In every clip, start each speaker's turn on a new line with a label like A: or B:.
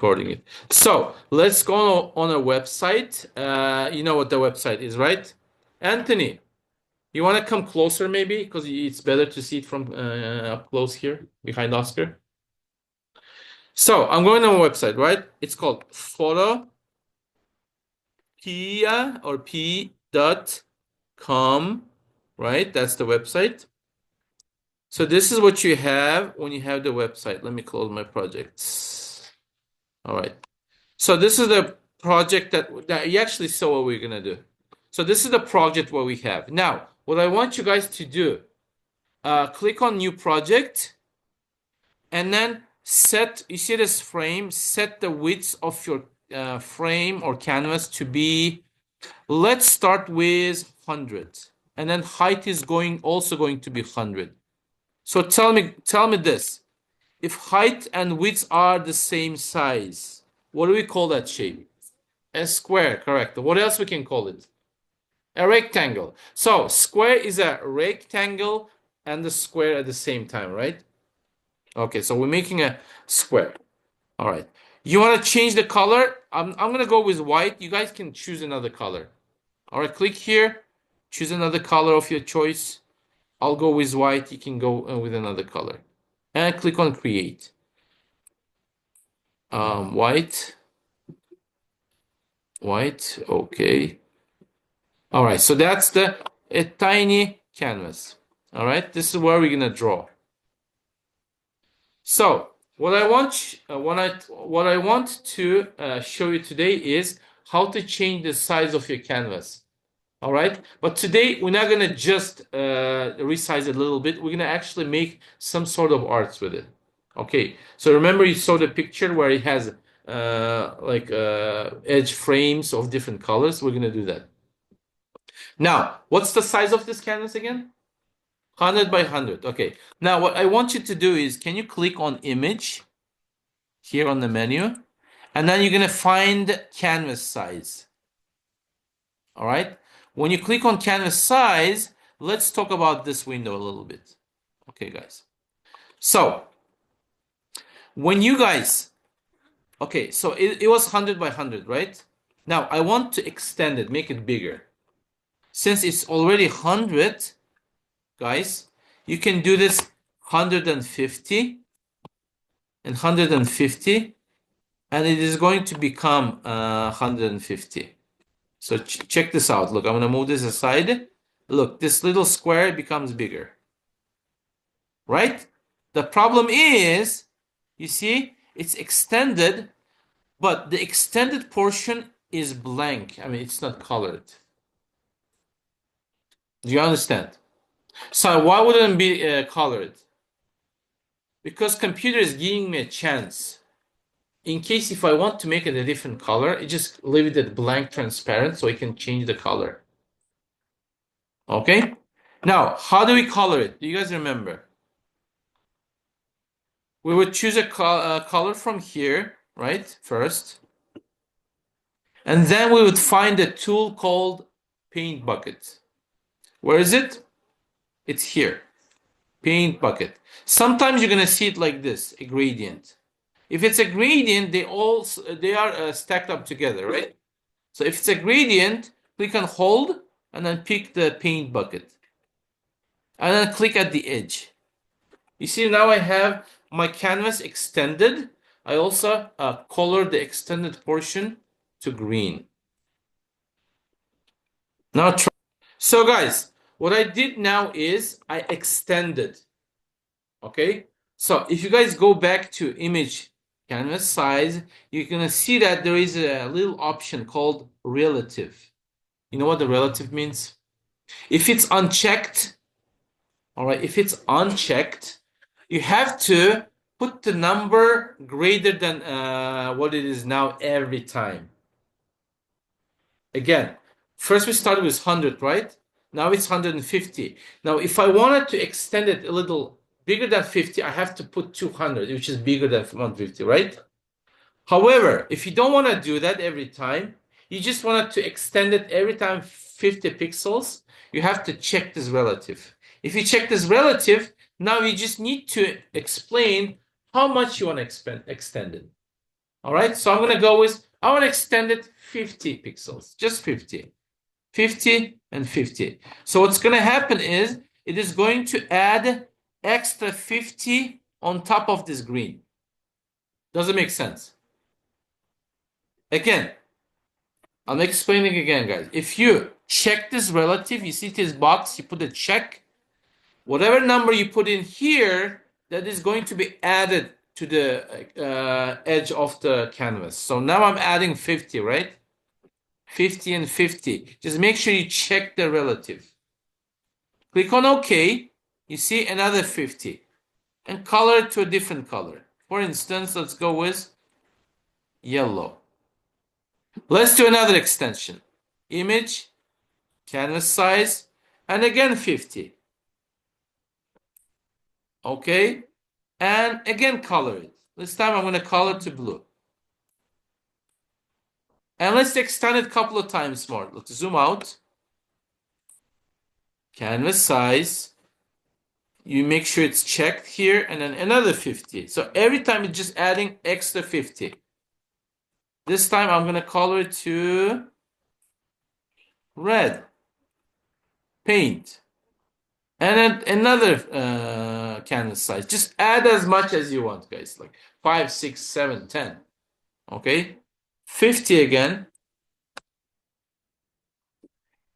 A: recording it. So let's go on a website. You know what the website is, right? Anthony, you want to come closer maybe? Because it's better to see it from up close here behind Oscar. So I'm going on a website, right? It's called Photopedia or p.com, right? That's the website. So this is what you have when you have the website. Let me close my projects. All right. So this is the project that you actually saw what we're going to do. So this is the project what we have. Now, what I want you guys to do, click on new project and then set, you see this frame, set the width of your frame or canvas to be, let's start with 100. And then height is also going to be 100. So tell me this. If height and width are the same size, what do we call that shape? A square, correct. What else we can call it? A rectangle. So square is a rectangle and the square at the same time, right? Okay, so we're making a square. All right. You want to change the color? I'm going to go with white. You guys can choose another color. All right, click here. Choose another color of your choice. I'll go with white. You can go with another color. And click on create. White. Okay. All right, so that's a tiny canvas. All right, this is where we're gonna draw. So what I want to show you today is how to change the size of your canvas. All right, but today we're not gonna just resize it a little bit. We're gonna actually make some sort of arts with it. Okay, so remember you saw the picture where it has edge frames of different colors. We're gonna do that. Now, what's the size of this canvas again? 100 by 100. Okay. Now, what I want you to do is, can you click on image here on the menu? And then you're going to find canvas size. All right. When you click on canvas size, let's talk about this window a little bit. Okay, guys. So, when you guys, okay, so it was 100 by 100, right? Now, I want to extend it, make it bigger. Since it's already 100, guys, you can do this 150 and 150, and it is going to become 150. So check this out. Look, I'm going to move this aside. Look, this little square becomes bigger. Right? The problem is, you see, it's extended, but the extended portion is blank. I mean, it's not colored. Do you understand? So why wouldn't it be colored? Because computer is giving me a chance. In case if I want to make it a different color, I just leave it at blank transparent so I can change the color. Okay? Now, how do we color it? Do you guys remember? We would choose a color from here, right? First. And then we would find a tool called Paint Bucket. Where is it? It's here. Paint Bucket. Sometimes you're going to see it like this, a gradient. If it's a gradient, they are stacked up together, right? So if it's a gradient, click on hold and then pick the paint bucket. And then click at the edge. You see now I have my canvas extended. I also colored the extended portion to green. Now try. So guys, what I did now is I extended. Okay? So if you guys go back to image canvas size, you're going to see that there is a little option called relative. You know what the relative means? If it's unchecked, all right, if it's unchecked, you have to put the number greater than what it is now every time. Again, first we started with 100, right? Now it's 150. Now, if I wanted to extend it a little bigger than 50, I have to put 200, which is bigger than 150, right? However, if you don't want to do that every time, you just want to extend it every time 50 pixels, you have to check this relative. If you check this relative, now you just need to explain how much you want to extend it. All right, so I'm going to go with, I want to extend it 50 pixels, just 50. 50 and 50. So what's going to happen is it is going to add extra 50 on top of this green. Does it make sense? Again, I'm explaining again, guys. If you check this relative, you see this box, you put a check. Whatever number you put in here, that is going to be added to the edge of the canvas. So now I'm adding 50, right? 50 and 50. Just make sure you check the relative. Click on OK. You see another 50. And color it to a different color. For instance, let's go with yellow. Let's do another extension. Image, canvas size, and again 50. Okay? And again color it. This time I'm going to color it to blue. And let's extend it a couple of times more. Let's zoom out. Canvas size. You make sure it's checked here, and then another 50. So every time it's just adding extra 50. This time I'm going to color it to red. Paint. And then another canvas size. Just add as much as you want, guys. Like 5, 6, 7, 10. Okay? 50 again.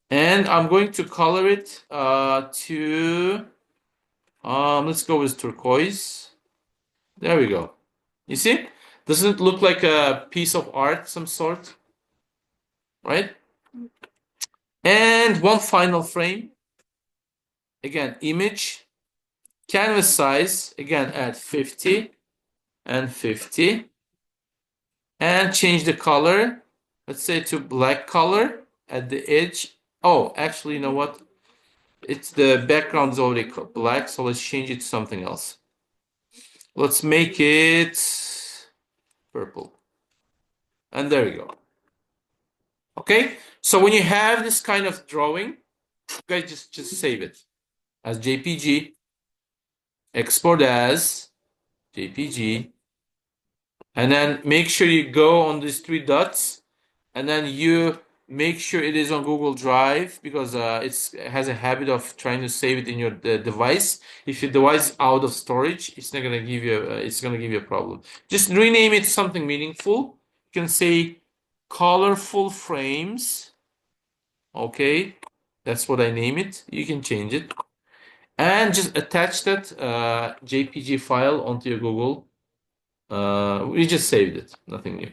A: And I'm going to color it to, let's go with turquoise. There we go. You see? Doesn't it look like a piece of art, some sort? Right? And one final frame. Again, image, canvas size, again at 50 and 50. And change the color, let's say to black color at the edge. Oh, actually, you know what? It's the background is already black, so let's change it to something else. Let's make it purple. And there we go. Okay, so when you have this kind of drawing, you guys just save it as JPG, export as JPG, and then make sure you go on these 3 dots, and then you make sure it is on Google Drive, because it has a habit of trying to save it in your device. If your device is out of storage, it's not gonna give you a problem. Just rename it something meaningful. You can say colorful frames. Okay, that's what I name it. You can change it, and just attach that JPG file onto your Google. We just saved it, nothing new.